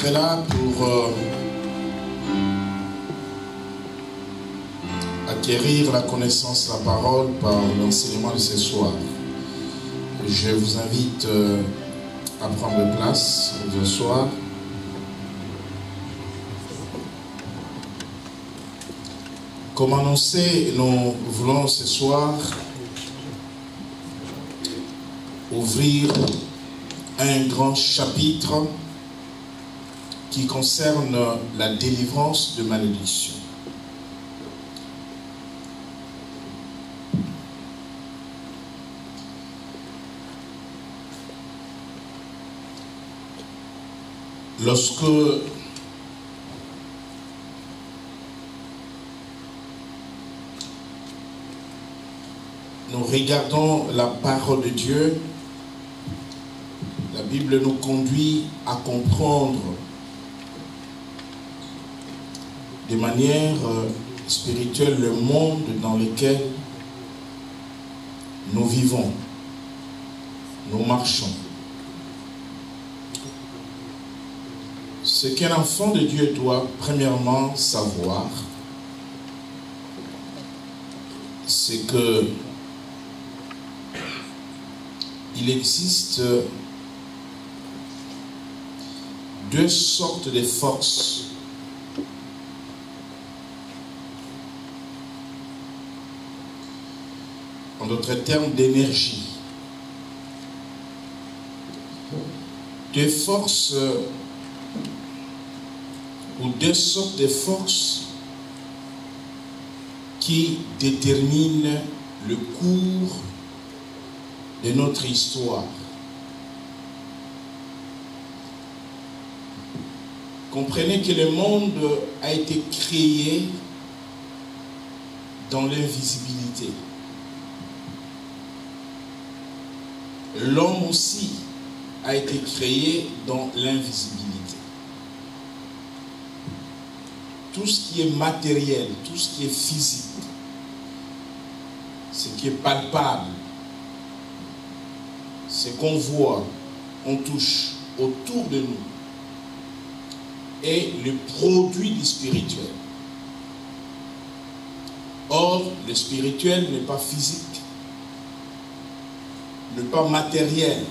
être là pour acquérir la connaissance de la parole par l'enseignement de ce soir. Je vous invite à prendre place ce soir. Comme annoncé, nous voulons ce soir ouvrir un grand chapitre qui concerne la délivrance de malédiction. Lorsque nous regardons la parole de Dieu, la Bible nous conduit à comprendre de manière spirituelle le monde dans lequel nous vivons, nous marchons. Ce qu'un enfant de Dieu doit premièrement savoir, c'est que il existe deux sortes de forces. En d'autres termes, d'énergie. Deux forces ou deux sortes de forces qui déterminent le cours de notre histoire. Comprenez que le monde a été créé dans l'invisibilité. L'homme aussi a été créé dans l'invisibilité. Tout ce qui est matériel, tout ce qui est physique, ce qui est palpable, ce qu'on voit, on touche autour de nous, est le produit du spirituel. Or, le spirituel n'est pas physique, n'est pas matériel,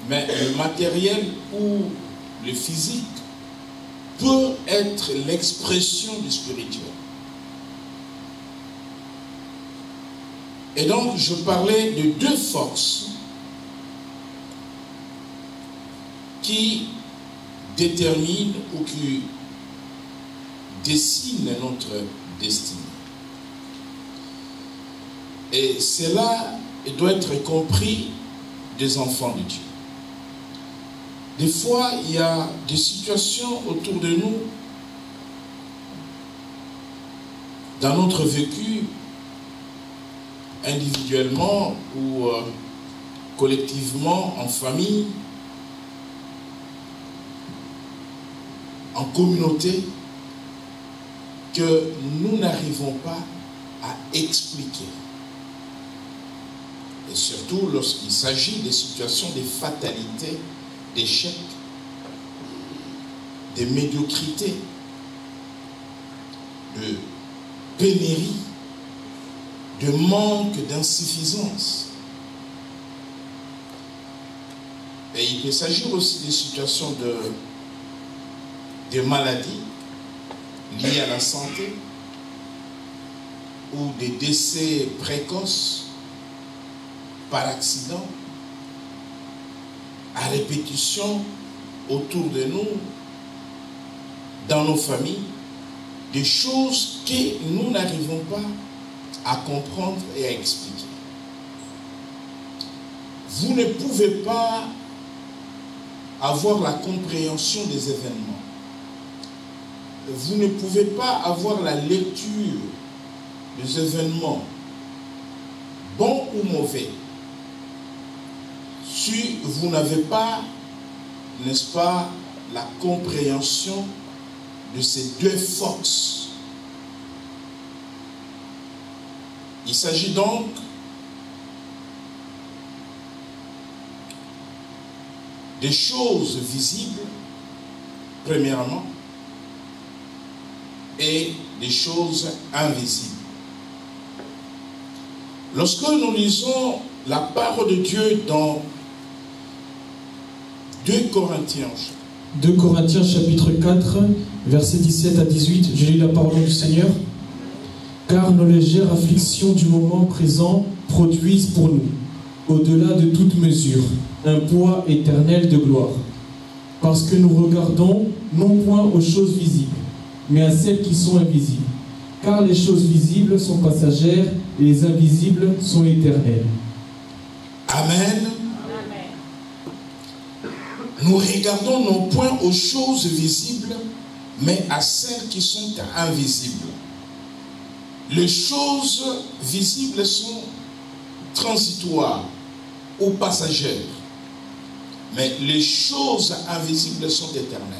mais le matériel ou le physique peut être l'expression du spirituel. Et donc, je parlais de deux forces qui déterminent ou qui dessinent notre destinée. Et cela doit être compris des enfants de Dieu. Des fois, il y a des situations autour de nous, dans notre vécu, individuellement ou collectivement, en famille, en communauté, que nous n'arrivons pas à expliquer. Et surtout lorsqu'il s'agit des situations de fatalité, d'échec, de médiocrité, de pénurie, de manque, d'insuffisance. Et il peut s'agir aussi des situations de maladies liées à la santé ou des décès précoces par accident, à répétition autour de nous, dans nos familles, des choses que nous n'arrivons pas à comprendre et à expliquer. Vous ne pouvez pas avoir la compréhension des événements. Vous ne pouvez pas avoir la lecture des événements, bons ou mauvais, si vous n'avez pas, n'est-ce pas, la compréhension de ces deux forces. Il s'agit donc des choses visibles, premièrement, et des choses invisibles. Lorsque nous lisons la parole de Dieu dans 2 Corinthiens. 2 Corinthiens chapitre 4, versets 17 à 18, je lis la parole du Seigneur. Car nos légères afflictions du moment présent produisent pour nous, au-delà de toute mesure, un poids éternel de gloire. Parce que nous regardons non point aux choses visibles, mais à celles qui sont invisibles. Car les choses visibles sont passagères et les invisibles sont éternelles. Amen. Nous regardons non point aux choses visibles, mais à celles qui sont invisibles. Les choses visibles sont transitoires ou passagères, mais les choses invisibles sont éternelles.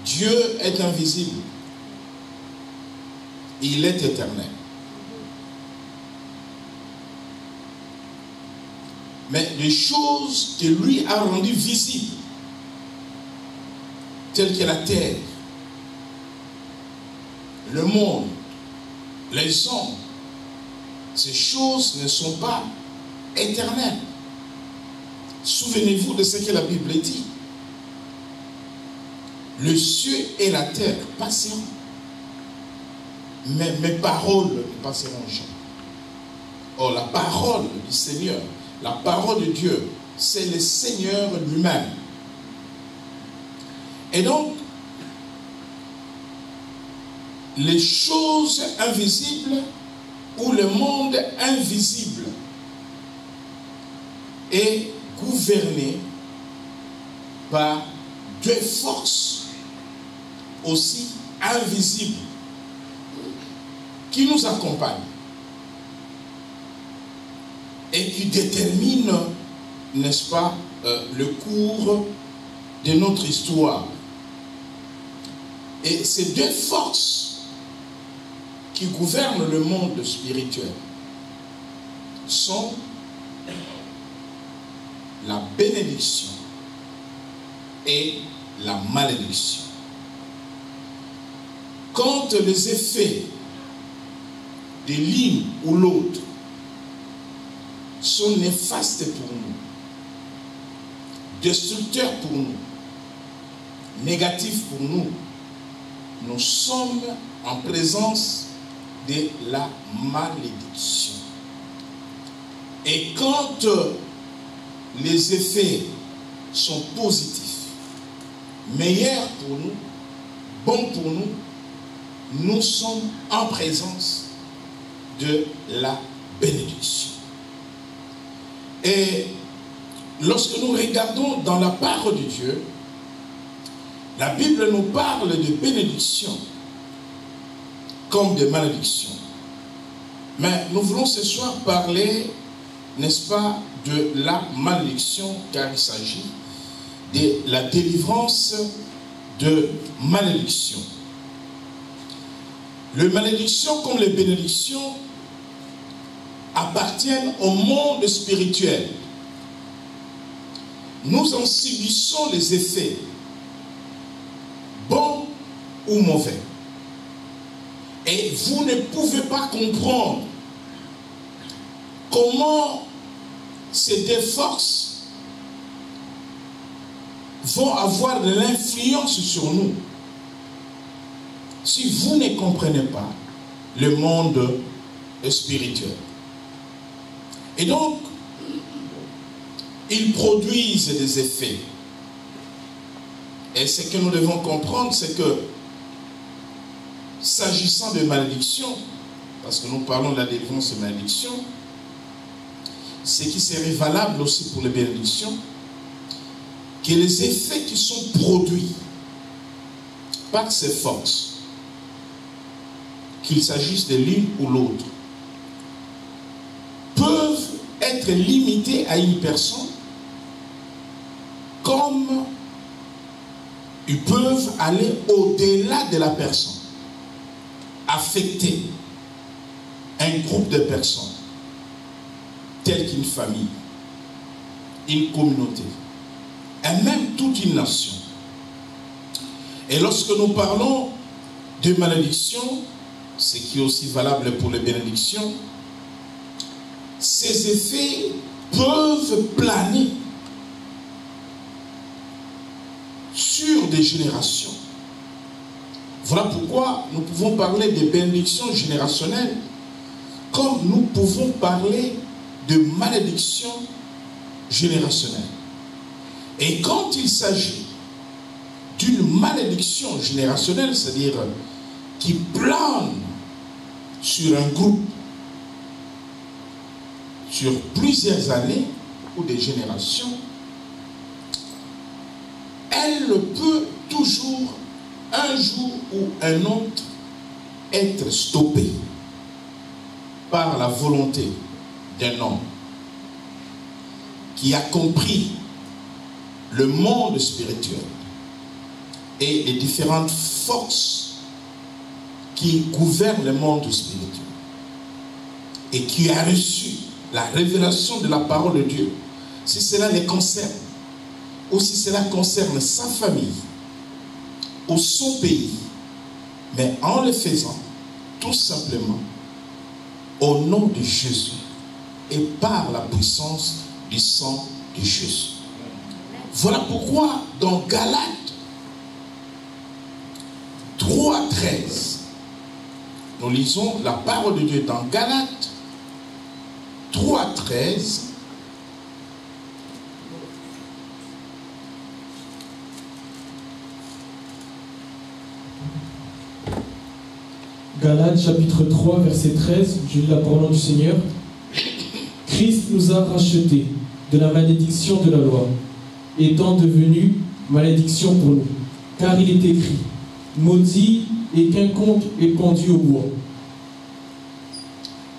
Dieu est invisible. Il est éternel. Mais les choses que lui a rendues visibles, telles que la terre, le monde, les hommes, ces choses ne sont pas éternelles. Souvenez-vous de ce que la Bible dit. Le ciel et la terre passeront, mais mes paroles ne passeront jamais. Or, la parole du Seigneur, la parole de Dieu, c'est le Seigneur lui-même. Et donc, les choses invisibles ou le monde invisible est gouverné par 2 forces aussi invisibles qui nous accompagnent et qui déterminent, n'est-ce pas, le cours de notre histoire. Et ces 2 forces qui gouvernent le monde spirituel sont la bénédiction et la malédiction. Quand les effets de l'une ou l'autre sont néfastes pour nous, destructeurs pour nous, négatifs pour nous, nous sommes en présence de la malédiction. Et quand les effets sont positifs, meilleurs pour nous, bons pour nous, nous sommes en présence de la bénédiction. Et lorsque nous regardons dans la parole de Dieu, la Bible nous parle de bénédiction comme de malédiction. Mais nous voulons ce soir parler, n'est-ce pas, de la malédiction, car il s'agit de la délivrance de malédiction. Les malédictions comme les bénédictions appartiennent au monde spirituel. Nous en subissons les effets, bons ou mauvais. Et vous ne pouvez pas comprendre comment ces 2 forces vont avoir de l'influence sur nous si vous ne comprenez pas le monde spirituel. Et donc, ils produisent des effets. Et ce que nous devons comprendre, c'est que, s'agissant de malédiction, parce que nous parlons de la délivrance de malédiction, ce qui serait valable aussi pour les bénédictions, que les effets qui sont produits par ces forces, qu'il s'agisse de l'une ou l'autre, peuvent être limités à une personne, comme ils peuvent aller au-delà de la personne, affecter un groupe de personnes, tel qu'une famille, une communauté, et même toute une nation. Et lorsque nous parlons de malédiction, ce qui est aussi valable pour les bénédictions, ces effets peuvent planer sur des générations. Voilà pourquoi nous pouvons parler de bénédictions générationnelles, comme nous pouvons parler de malédictions générationnelles. Et quand il s'agit d'une malédiction générationnelle, c'est-à-dire qui plane sur un groupe, sur plusieurs années ou des générations, elle peut toujours, un jour ou un autre, être stoppée par la volonté d'un homme qui a compris le monde spirituel et les différentes forces qui gouvernent le monde spirituel et qui a reçu la révélation de la parole de Dieu, si cela les concerne ou si cela concerne sa famille ou son pays, mais en le faisant tout simplement au nom de Jésus et par la puissance du sang de Jésus. Voilà pourquoi dans Galates 3:13, nous lisons la parole de Dieu dans Galates 3:13. Galates chapitre 3 verset 13, je lis la parole du Seigneur. Christ nous a rachetés de la malédiction de la loi, étant devenu malédiction pour nous. Car il est écrit, maudit et quiconque est conduit au bois.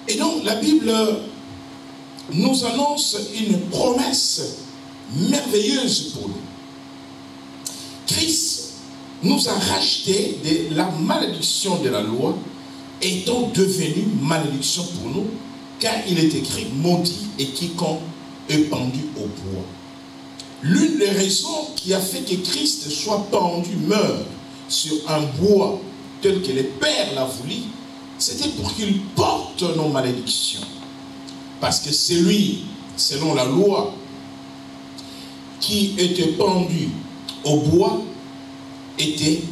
Et donc la Bible nous annonce une promesse merveilleuse pour nous. Christ nous a rachetés de la malédiction de la loi, étant devenu malédiction pour nous, car il est écrit maudit et quiconque est pendu au bois. L'une des raisons qui a fait que Christ soit pendu, meurt sur un bois tel que le Père l'a voulu, c'était pour qu'il porte nos malédictions. Parce que c'est lui, selon la loi, qui était pendu au bois, était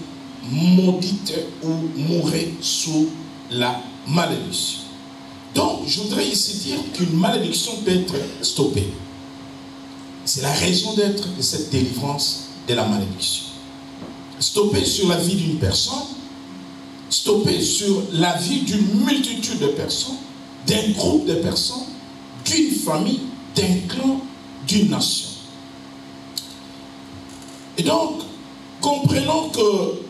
maudite ou mourait sous la malédiction. Donc, je voudrais ici dire qu'une malédiction peut être stoppée. C'est la raison d'être de cette délivrance de la malédiction. Stoppée sur la vie d'une personne, stoppée sur la vie d'une multitude de personnes, d'un groupe de personnes, d'une famille, d'un clan, d'une nation. Et donc, comprenons que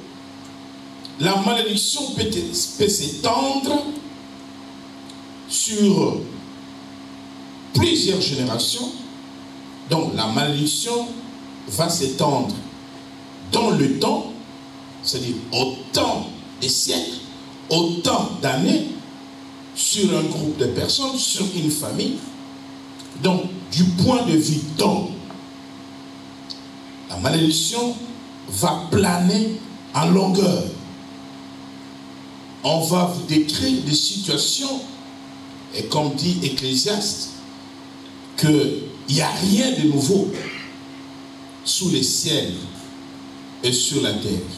la malédiction peut s'étendre sur plusieurs générations. Donc la malédiction va s'étendre dans le temps, c'est-à-dire au temps des siècles, au temps d'années, sur un groupe de personnes, sur une famille. Donc du point de vue temps, la malédiction va planer en longueur. On va vous décrire des situations, et comme dit Ecclésiaste, qu'il n'y a rien de nouveau sous les ciels et sur la terre.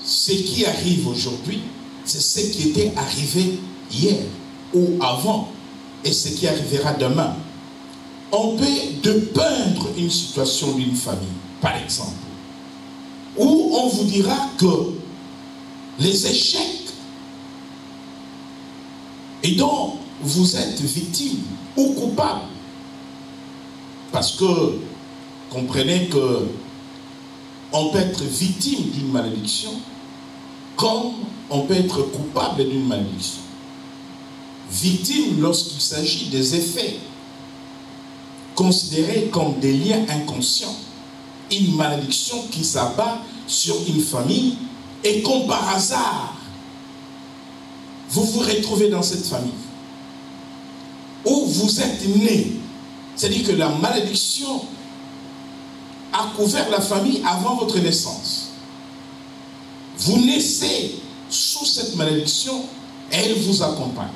Ce qui arrive aujourd'hui, c'est ce qui était arrivé hier ou avant et ce qui arrivera demain. On peut dépeindre une situation d'une famille, par exemple, où on vous dira que les échecs et dont vous êtes victime ou coupable, parce que comprenez que on peut être victime d'une malédiction comme on peut être coupable d'une malédiction. Victime lorsqu'il s'agit des effets considérés comme des liens inconscients, une malédiction qui s'abat sur une famille et comme par hasard vous vous retrouvez dans cette famille où vous êtes né. C'est-à-dire que la malédiction a couvert la famille avant votre naissance. Vous naissez sous cette malédiction et elle vous accompagne.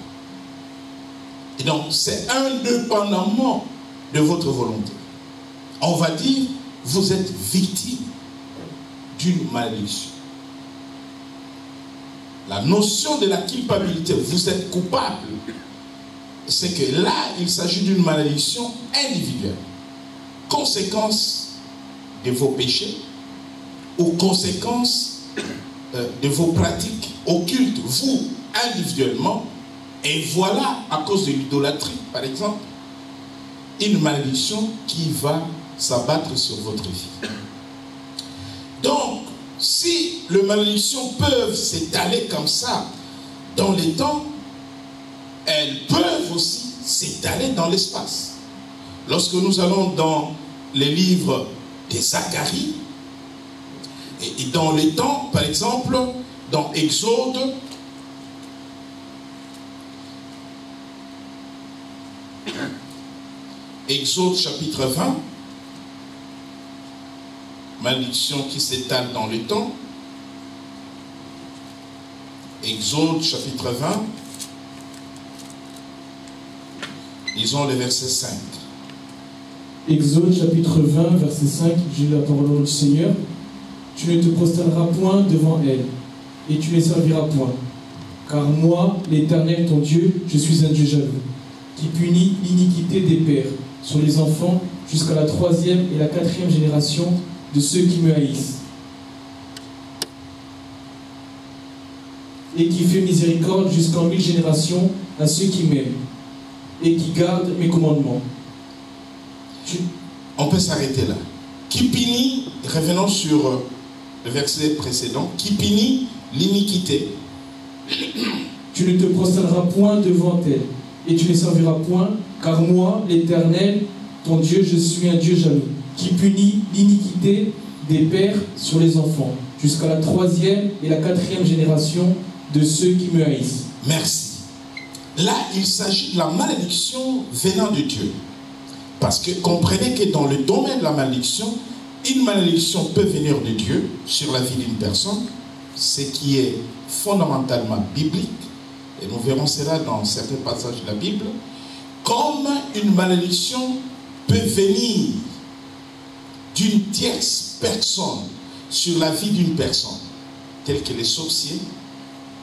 Et donc, c'est indépendamment de votre volonté. On va dire, vous êtes victime d'une malédiction. La notion de la culpabilité, vous êtes coupable, c'est que là, il s'agit d'une malédiction individuelle. Conséquence de vos péchés ou conséquence de vos pratiques occultes, vous, individuellement. Et voilà, à cause de l'idolâtrie, par exemple, une malédiction qui va s'abattre sur votre vie. Donc, si les malédictions peuvent s'étaler comme ça dans les temps, elles peuvent aussi s'étaler dans l'espace. Lorsque nous allons dans les livres de Zacharie, et dans les temps, par exemple, dans Exode, Exode chapitre 20, malédiction qui s'étale dans le temps. Exode chapitre 20, lisons le verset 5. Exode chapitre 20, verset 5, j'ai la parole du Seigneur. Tu ne te prosterneras point devant elle, et tu ne serviras point. Car moi, l'Éternel ton Dieu, je suis un Dieu jaloux, qui punit l'iniquité des pères sur les enfants jusqu'à la 3e et la 4e génération de ceux qui me haïssent, et qui fait miséricorde jusqu'en 1000 générations à ceux qui m'aiment et qui gardent mes commandements. On peut s'arrêter là. Qui punit, revenons sur le verset précédent, qui punit l'iniquité. Tu ne te prosterneras point devant elle, et tu ne serviras point, car moi, l'Éternel, ton Dieu, je suis un Dieu jaloux, qui punit l'iniquité des pères sur les enfants, jusqu'à la 3e et la 4e génération de ceux qui me haïssent. Merci. Là, il s'agit de la malédiction venant de Dieu. Parce que comprenez que dans le domaine de la malédiction, une malédiction peut venir de Dieu sur la vie d'une personne, ce qui est fondamentalement biblique, et nous verrons cela dans certains passages de la Bible, comme une malédiction peut venir d'une tierce personne sur la vie d'une personne, telle que les sorciers,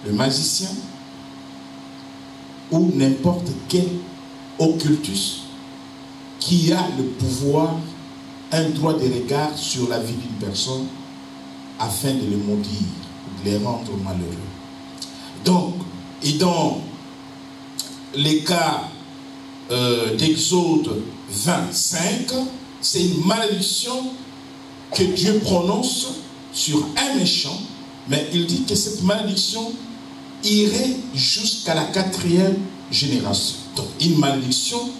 le magicien, ou n'importe quel occultus qui a le pouvoir, un droit de regard sur la vie d'une personne afin de le maudire, de les rendre malheureux. Donc, et dans les cas d'Exode 25, c'est une malédiction que Dieu prononce sur un méchant, mais il dit que cette malédiction irait jusqu'à la 4e génération. Donc, une malédiction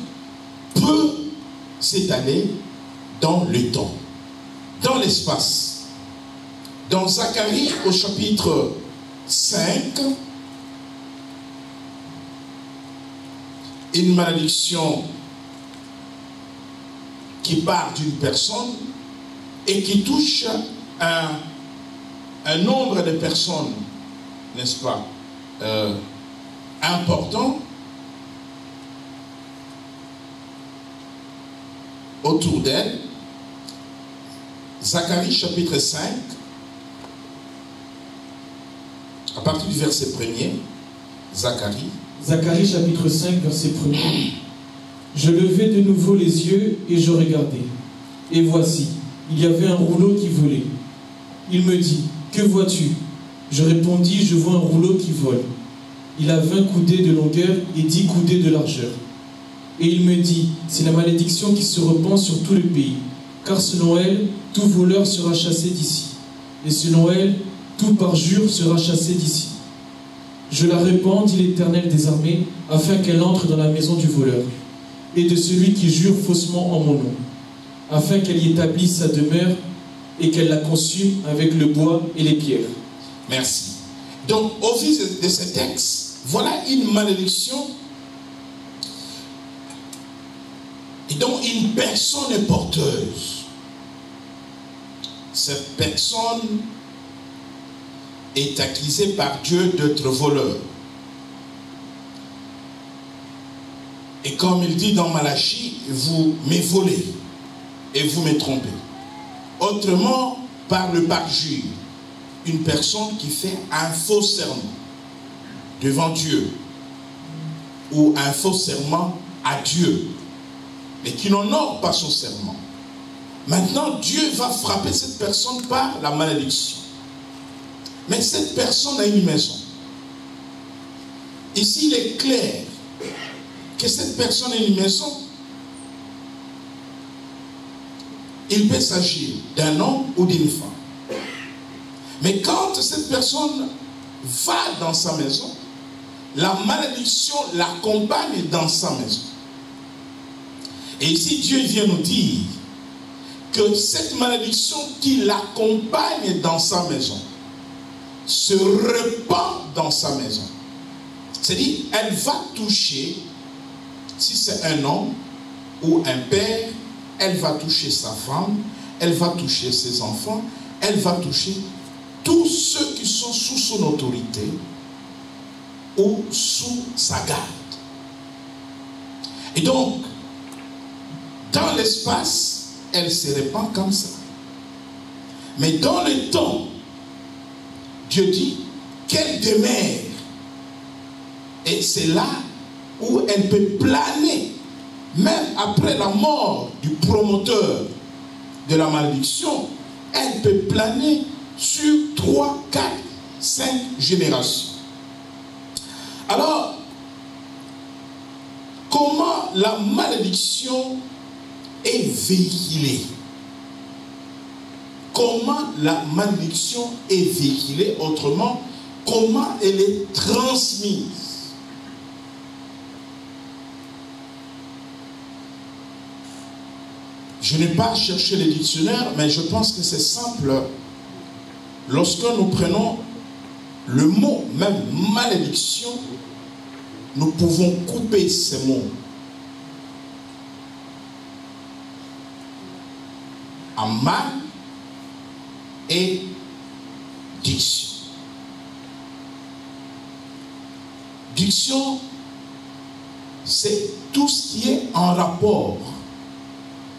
peut s'étaler dans le temps, dans l'espace. Dans Zacharie, au chapitre 5, une malédiction qui part d'une personne et qui touche un nombre de personnes, n'est-ce pas, important autour d'elle. Zacharie chapitre 5, à partir du verset 1er, Zacharie chapitre 5, verset 1er. Je levai de nouveau les yeux et je regardai. Et voici, il y avait un rouleau qui volait. Il me dit, que vois-tu? Je répondis, je vois un rouleau qui vole. Il a 20 coudées de longueur et 10 coudées de largeur. Et il me dit, c'est la malédiction qui se répand sur tout le pays, car selon elle, tout voleur sera chassé d'ici. Et selon elle, tout parjure sera chassé d'ici. Je la répands, dit l'Éternel des armées, afin qu'elle entre dans la maison du voleur, et de celui qui jure faussement en mon nom, afin qu'elle y établisse sa demeure, et qu'elle la consume avec le bois et les pierres. Merci. Donc, au vu de ce texte, voilà une malédiction dont une personne est porteuse. cette personne est accusée par Dieu d'être voleur. Et comme il dit dans Malachie, vous me volez et vous me trompez. Autrement, par le parjure, une personne qui fait un faux serment devant Dieu ou un faux serment à Dieu, mais qui n'honore pas son serment. Maintenant, Dieu va frapper cette personne par la malédiction. Mais cette personne a une maison. Ici, il est clair que cette personne a une maison. Il peut s'agir d'un homme ou d'une femme. Mais quand cette personne va dans sa maison, la malédiction l'accompagne dans sa maison. Et ici, Dieu vient nous dire que cette malédiction qui l'accompagne dans sa maison se répand dans sa maison. C'est-à-dire, elle va toucher, si c'est un homme ou un père, elle va toucher sa femme, elle va toucher ses enfants, elle va toucher tous ceux qui sont sous son autorité ou sous sa garde. Et donc, dans l'espace, elle se répand comme ça. Mais dans le temps, Dieu dit qu'elle demeure. Et c'est là où elle peut planer, même après la mort du promoteur de la malédiction, elle peut planer sur 3, 4, 5 générations. Alors, comment la malédiction est véhiculée? Comment la malédiction est véhiculée? Autrement, comment elle est transmise? Je n'ai pas cherché les dictionnaires, mais je pense que c'est simple. Lorsque nous prenons le mot, même malédiction, nous pouvons couper ces mots en mal et diction. Diction, c'est tout ce qui est en rapport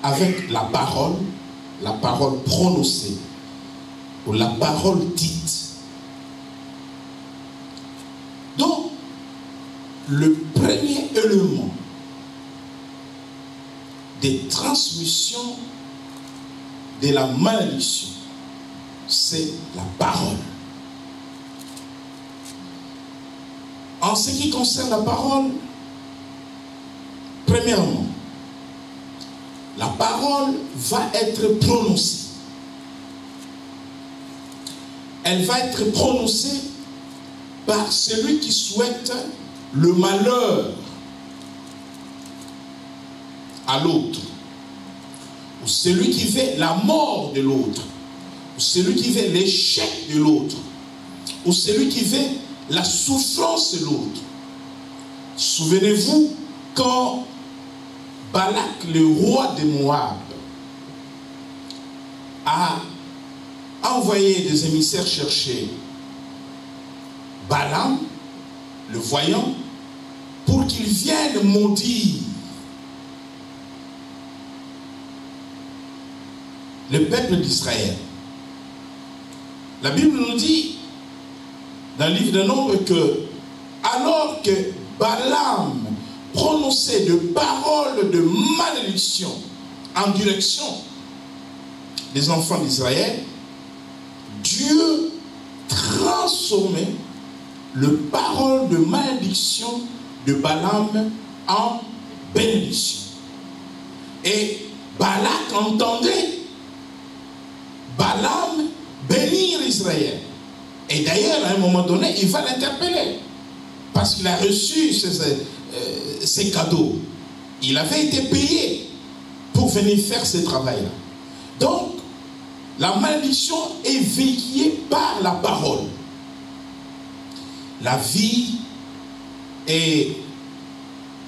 avec la parole prononcée ou la parole dite. Donc, le premier élément des transmissions de la malédiction, c'est la parole. En ce qui concerne la parole, premièrement, la parole va être prononcée. Elle va être prononcée par celui qui souhaite le malheur à l'autre, ou celui qui veut la mort de l'autre, ou celui qui veut l'échec de l'autre, ou celui qui veut la souffrance de l'autre. Souvenez-vous quand Balak, le roi de Moab, a envoyé des émissaires chercher Balaam, le voyant, pour qu'il vienne maudire le peuple d'Israël. La Bible nous dit dans le livre de Nombres que alors que Balaam prononçait de paroles de malédiction en direction des enfants d'Israël, Dieu transformait les paroles de malédiction de Balaam en bénédiction. Et Balak entendait Balaam bénir Israël. Et d'ailleurs, à un moment donné, il va l'interpeller. Parce qu'il a reçu ces cadeaux. Il avait été payé pour venir faire ce travail-là. Donc, la malédiction est véhiculée par la parole. La vie et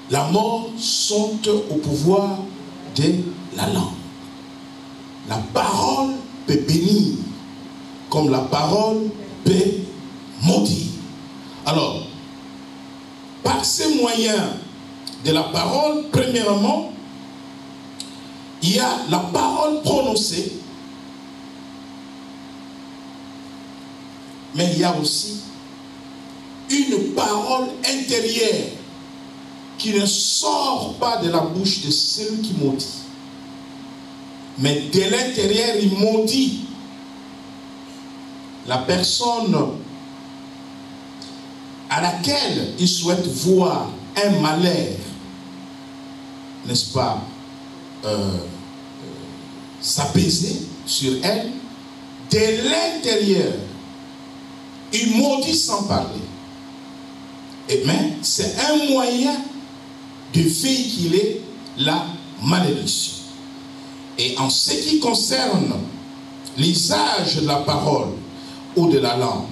la mort sont au pouvoir de la langue. La parole peut bénir, comme la parole peut maudire. Alors, par ces moyens de la parole, premièrement, il y a la parole prononcée, mais il y a aussi une parole intérieure qui ne sort pas de la bouche de celui qui maudit. Mais de l'intérieur, il maudit la personne à laquelle il souhaite voir un malheur, n'est-ce pas, s'apaiser sur elle. De l'intérieur, il maudit sans parler. Et mais c'est un moyen de véhiculer la malédiction. Et en ce qui concerne l'usage de la parole ou de la langue,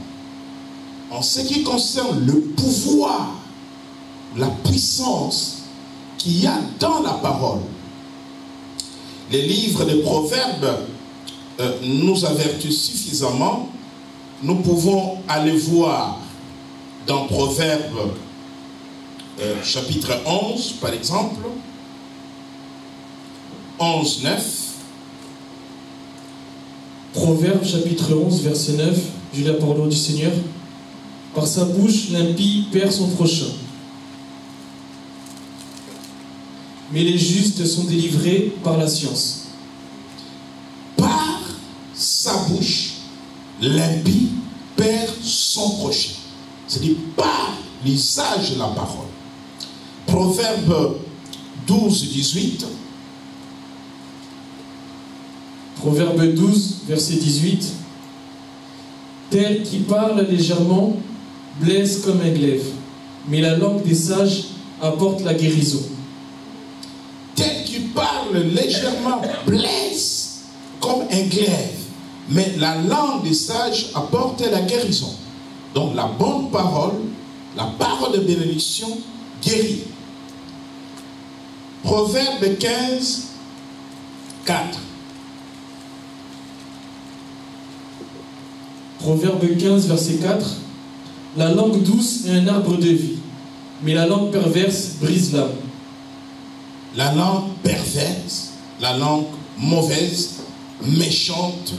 en ce qui concerne le pouvoir, la puissance qu'il y a dans la parole, les livres de Proverbes nous avertissent suffisamment. Nous pouvons aller voir dans Proverbes chapitre 11 par exemple, 11, 9. Proverbes chapitre 11 verset 9, j'ai la parole du Seigneur. Par sa bouche l'impie perd son prochain, mais les justes sont délivrés par la science. Par sa bouche l'impie perd son prochain. C'est-à-dire par l'usage de la parole. Proverbe 12, 18. Proverbe 12, verset 18. Tel qui parle légèrement blesse comme un glaive, mais la langue des sages apporte la guérison. Tel qui parle légèrement blesse comme un glaive, mais la langue des sages apporte la guérison. Donc la bonne parole, la parole de bénédiction guérit. Proverbe 15, 4. Proverbe 15, verset 4. La langue douce est un arbre de vie, mais la langue perverse brise l'âme. La langue perverse, la langue mauvaise, méchante,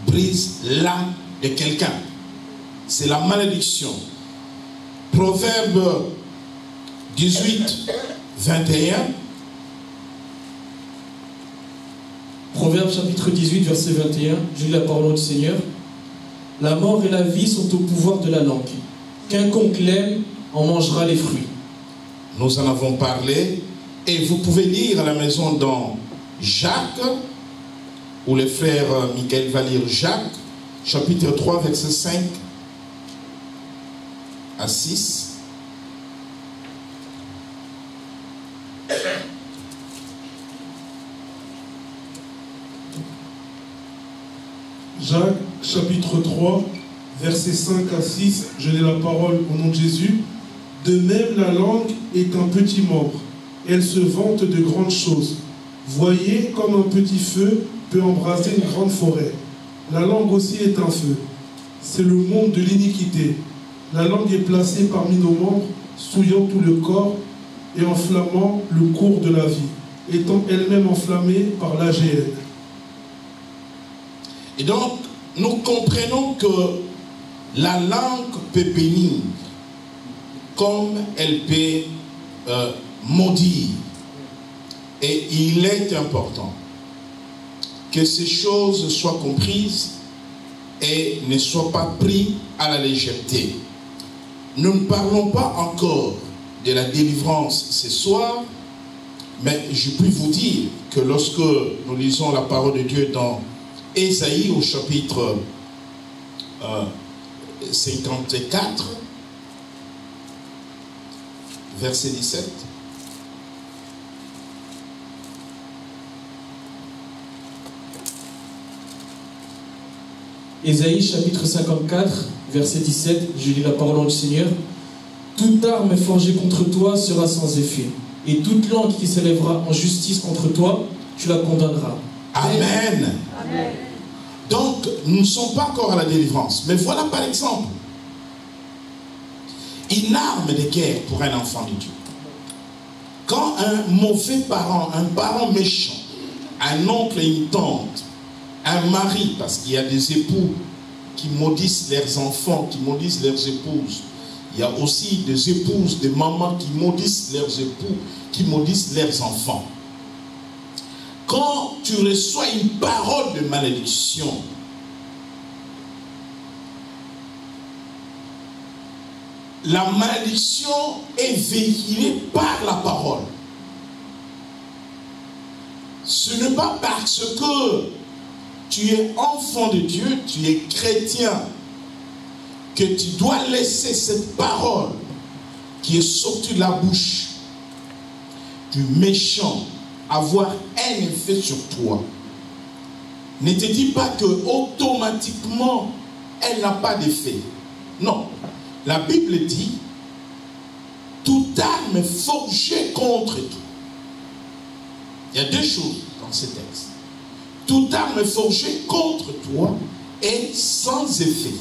brise l'âme de quelqu'un. C'est la malédiction. Proverbe 18, 21. Proverbe chapitre 18, verset 21. J'ai la parole du Seigneur. La mort et la vie sont au pouvoir de la langue. Quiconque l'aime en mangera les fruits. Nous en avons parlé. Et vous pouvez lire à la maison dans Jacques, où le frère Michael va lire Jacques, chapitre 3, verset 5 à 6. Jacques, chapitre 3, versets 5 à 6, je lis la parole au nom de Jésus. De même, la langue est un petit membre. Elle se vante de grandes choses. Voyez comme un petit feu peut embraser une grande forêt. La langue aussi est un feu. C'est le monde de l'iniquité. La langue est placée parmi nos membres, souillant tout le corps et enflammant le cours de la vie, étant elle-même enflammée par l'AGN. Et donc, nous comprenons que la langue peut bénir, comme elle peut maudire. Et il est important que ces choses soient comprises et ne soient pas prises à la légèreté. Nous ne parlons pas encore de la délivrance ce soir, mais je puis vous dire que lorsque nous lisons la parole de Dieu dans Ésaïe au chapitre 54, verset 17. Ésaïe chapitre 54, verset 17, je lis la parole du Seigneur. Toute arme forgée contre toi sera sans effet, et toute langue qui s'élèvera en justice contre toi, tu la condamneras. Amen. Amen. Donc, nous ne sommes pas encore à la délivrance. Mais voilà par exemple une arme de guerre pour un enfant de Dieu. Quand un mauvais parent, un parent méchant, un oncle et une tante, un mari, parce qu'il y a des époux qui maudissent leurs enfants, qui maudissent leurs épouses. Il y a aussi des épouses, des mamans qui maudissent leurs époux, qui maudissent leurs enfants. Quand tu reçois une parole de malédiction, la malédiction est véhiculée par la parole. Ce n'est pas parce que tu es enfant de Dieu, tu es chrétien, que tu dois laisser cette parole qui est sortie de la bouche du méchant avoir un effet sur toi. Ne te dis pas que automatiquement elle n'a pas d'effet. Non. La Bible dit toute arme forgée contre toi. Il y a deux choses dans ce texte. Toute arme forgée contre toi est sans effet.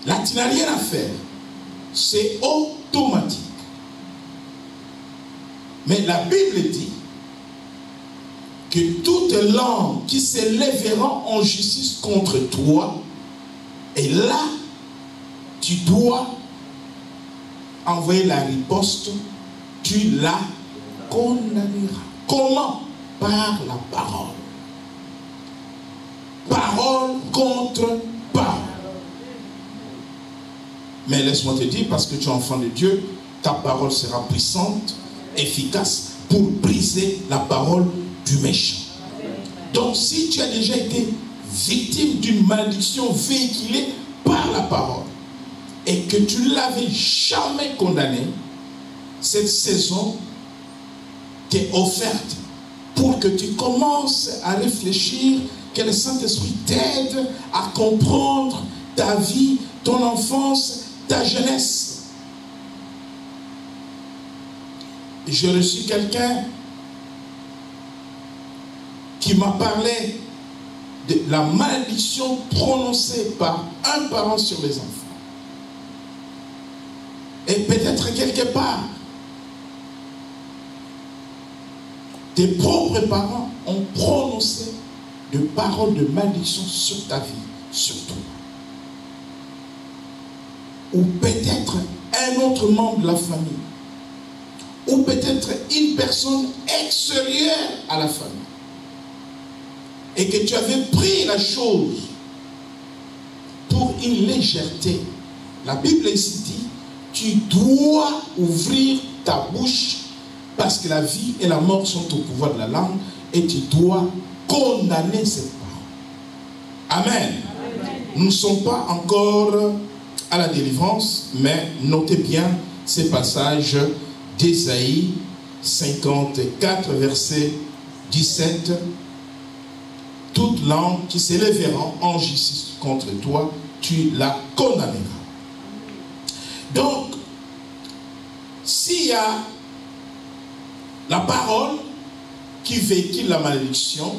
Là, tu n'as rien à faire. C'est automatique. Mais la Bible dit que toute langue qui s'élèvera en justice contre toi, et là, tu dois envoyer la riposte, tu la condamneras. Comment? Par la parole. Parole contre parole. Mais laisse-moi te dire, parce que tu es enfant de Dieu, ta parole sera puissante, efficace, pour briser la parole du méchant. Donc si tu as déjà été victime d'une malédiction véhiculée par la parole, et que tu ne l'avais jamais condamné, cette saison t'est offerte pour que tu commences à réfléchir, que le Saint-Esprit t'aide à comprendre ta vie, ton enfance, ta jeunesse. J'ai reçu quelqu'un qui m'a parlé de la malédiction prononcée par un parent sur les enfants. Et peut-être quelque part, tes propres parents ont prononcé de paroles de malédiction sur ta vie, sur toi. Ou peut-être un autre membre de la famille. Ou peut-être une personne extérieure à la famille. Et que tu avais pris la chose pour une légèreté. La Bible ici dit, tu dois ouvrir ta bouche parce que la vie et la mort sont au pouvoir de la langue et tu dois condamner cette parole. Amen. Nous ne sommes pas encore à la délivrance, mais notez bien ces passages d'Ésaïe 54, verset 17. Toute langue qui s'élèvera en justice contre toi, tu la condamneras. Donc, s'il y a la parole qui véhicule la malédiction,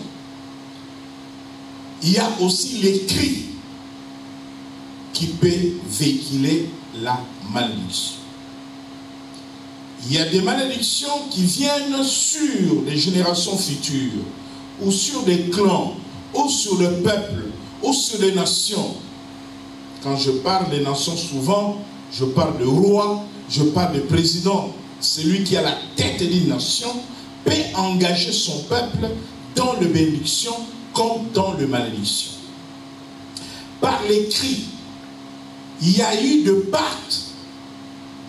il y a aussi l'écrit qui peut véhiculer la malédiction. Il y a des malédictions qui viennent sur les générations futures, ou sur des clans, ou sur le peuple, ou sur les nations. Quand je parle des nations, souvent, je parle de roi, je parle de président. Celui qui a la tête d'une nation peut engager son peuple dans le bénédiction comme dans le malédiction. Par l'écrit, il y a eu de pactes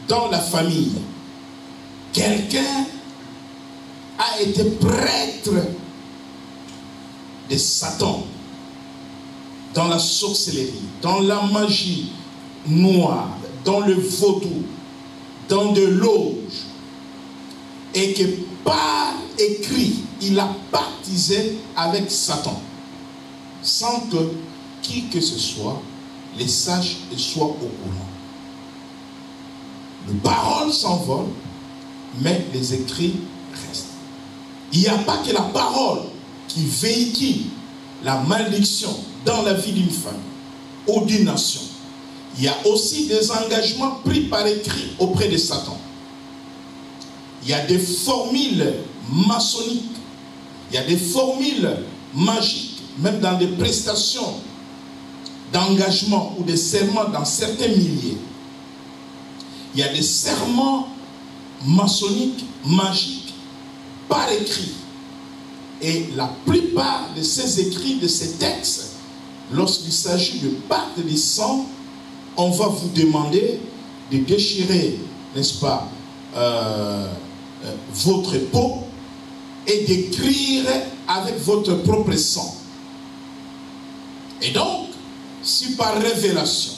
dans la famille. Quelqu'un a été prêtre de Satan dans la sorcellerie, dans la magie noire, dans le vaudou, dans de l'auge, et que par écrit, il a pactisé avec Satan, sans que qui que ce soit les sache et soit au courant. Les paroles s'envolent, mais les écrits restent. Il n'y a pas que la parole qui véhicule la malédiction dans la vie d'une famille ou d'une nation, il y a aussi des engagements pris par écrit auprès de Satan. Il y a des formules maçonniques, il y a des formules magiques, même dans des prestations d'engagement ou des serments dans certains milliers. Il y a des serments maçonniques, magiques, par écrit. Et la plupart de ces écrits, de ces textes, lorsqu'il s'agit de pacte de sang, on va vous demander de déchirer, n'est-ce pas, votre peau et d'écrire avec votre propre sang. Et donc, si par révélation,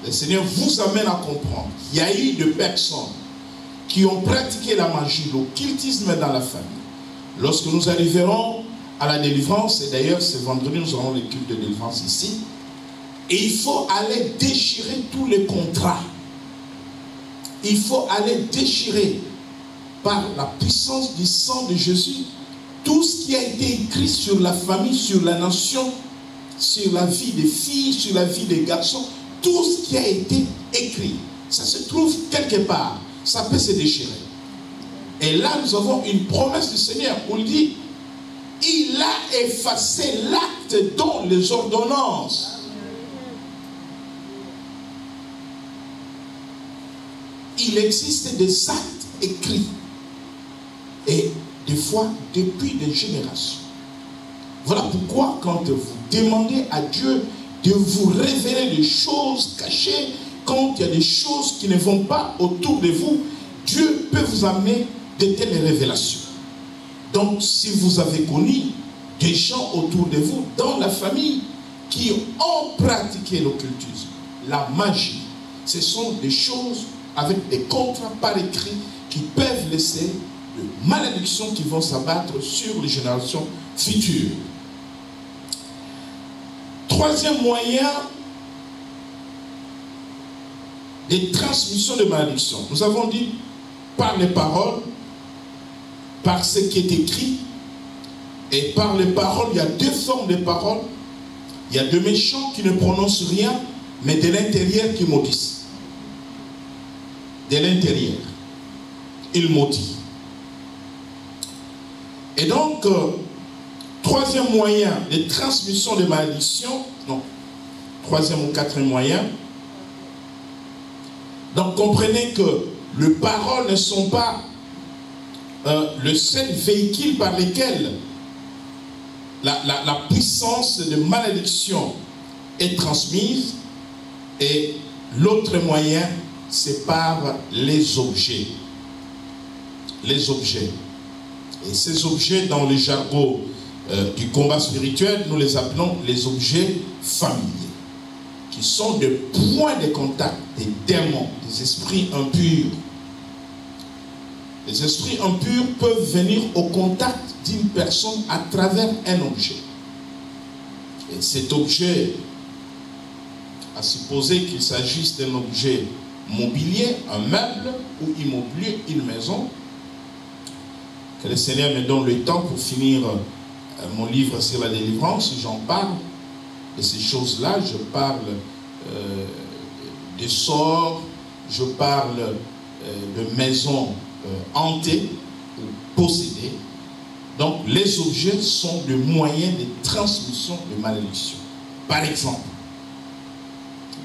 le Seigneur vous amène à comprendre qu'il y a eu de personnes qui ont pratiqué la magie, l'occultisme dans la famille, lorsque nous arriverons à la délivrance, et d'ailleurs ce vendredi nous aurons le culte de délivrance ici, et il faut aller déchirer tous les contrats. Il faut aller déchirer par la puissance du sang de Jésus tout ce qui a été écrit sur la famille, sur la nation, sur la vie des filles, sur la vie des garçons, tout ce qui a été écrit. Ça se trouve quelque part, ça peut se déchirer. Et là nous avons une promesse du Seigneur où il dit, il a effacé l'acte dont les ordonnances. Il existe des actes écrits. Et des fois, depuis des générations. Voilà pourquoi quand vous demandez à Dieu de vous révéler des choses cachées, quand il y a des choses qui ne vont pas autour de vous, Dieu peut vous amener de telles révélations. Donc, si vous avez connu des gens autour de vous, dans la famille, qui ont pratiqué l'occultisme, la magie, ce sont des choses avec des contrats par écrit qui peuvent laisser de malédictions qui vont s'abattre sur les générations futures. Troisième moyen de transmission de malédiction. Nous avons dit par les paroles, par ce qui est écrit, et par les paroles, il y a deux formes de paroles. Il y a de méchants qui ne prononcent rien, mais de l'intérieur qui maudissent. De l'intérieur, il maudit. Et donc, troisième moyen de transmission de malédiction, non, troisième ou quatrième moyen. Donc, comprenez que les paroles ne sont pas le seul véhicule par lequel la puissance de malédiction est transmise, et l'autre moyen, c'est par les objets. Les objets. Et ces objets, dans le jargon du combat spirituel, nous les appelons les objets familiers, qui sont des points de contact des démons, des esprits impurs. Les esprits impurs peuvent venir au contact d'une personne à travers un objet. Et cet objet, à supposer qu'il s'agisse d'un objet mobilier, un meuble ou immobilier, une maison, que le Seigneur me donne le temps pour finir mon livre sur la délivrance, j'en parle de ces choses-là. Je parle des sorts, je parle de maisons hantées ou possédées. Donc les objets sont des moyens de transmission de malédiction. Par exemple,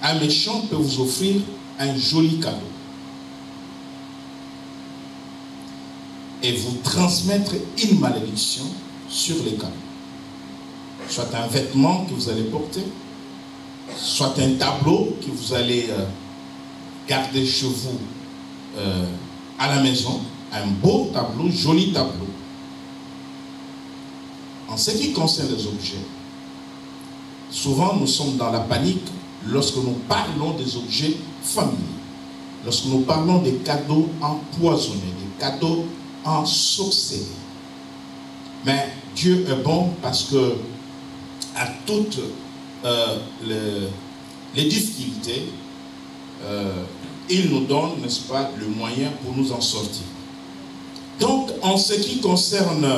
un méchant peut vous offrir un joli cadeau et vous transmettre une malédiction sur les cadeaux. Soit un vêtement que vous allez porter, soit un tableau que vous allez garder chez vous à la maison, un beau tableau, joli tableau. En ce qui concerne les objets, souvent nous sommes dans la panique lorsque nous parlons des objets familiers, lorsque nous parlons des cadeaux empoisonnés, des cadeaux ensorcelés. Mais Dieu est bon parce que à toutes les difficultés, il nous donne, n'est-ce pas, le moyen pour nous en sortir. Donc, en ce qui concerne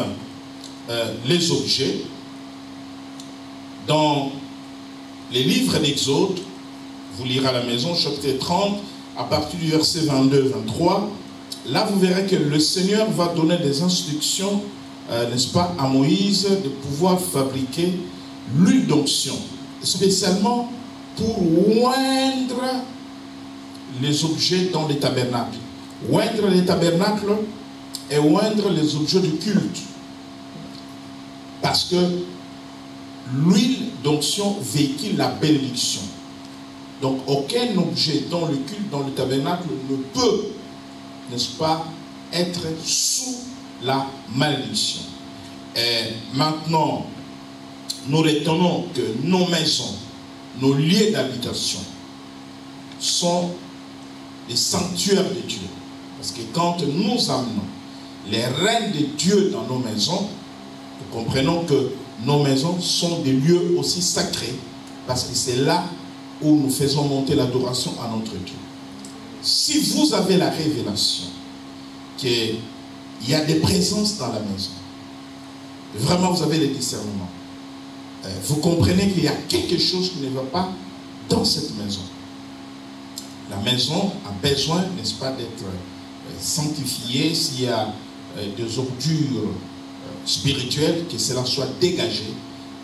les objets, Dans les livres d'Exode, vous lirez à la maison, chapitre 30, à partir du verset 22-23, là vous verrez que le Seigneur va donner des instructions, n'est-ce pas, à Moïse de pouvoir fabriquer l'huile d'onction, spécialement pour oindre les objets dans les tabernacles. Oindre les tabernacles et oindre les objets du culte. Parce que l'huile d'onction véhicule la bénédiction. Donc aucun objet dans le culte, dans le tabernacle ne peut, n'est-ce pas, être sous la malédiction. Et maintenant, nous retenons que nos maisons, nos lieux d'habitation sont les sanctuaires de Dieu. Parce que quand nous amenons les règnes de Dieu dans nos maisons, nous comprenons que nos maisons sont des lieux aussi sacrés, parce que c'est là où nous faisons monter l'adoration à notre Dieu. Si vous avez la révélation qu'il y a des présences dans la maison, vraiment vous avez le discernement, vous comprenez qu'il y a quelque chose qui ne va pas dans cette maison. La maison a besoin, n'est-ce pas, d'être sanctifiée. S'il y a des ordures spirituelles, que cela soit dégagé.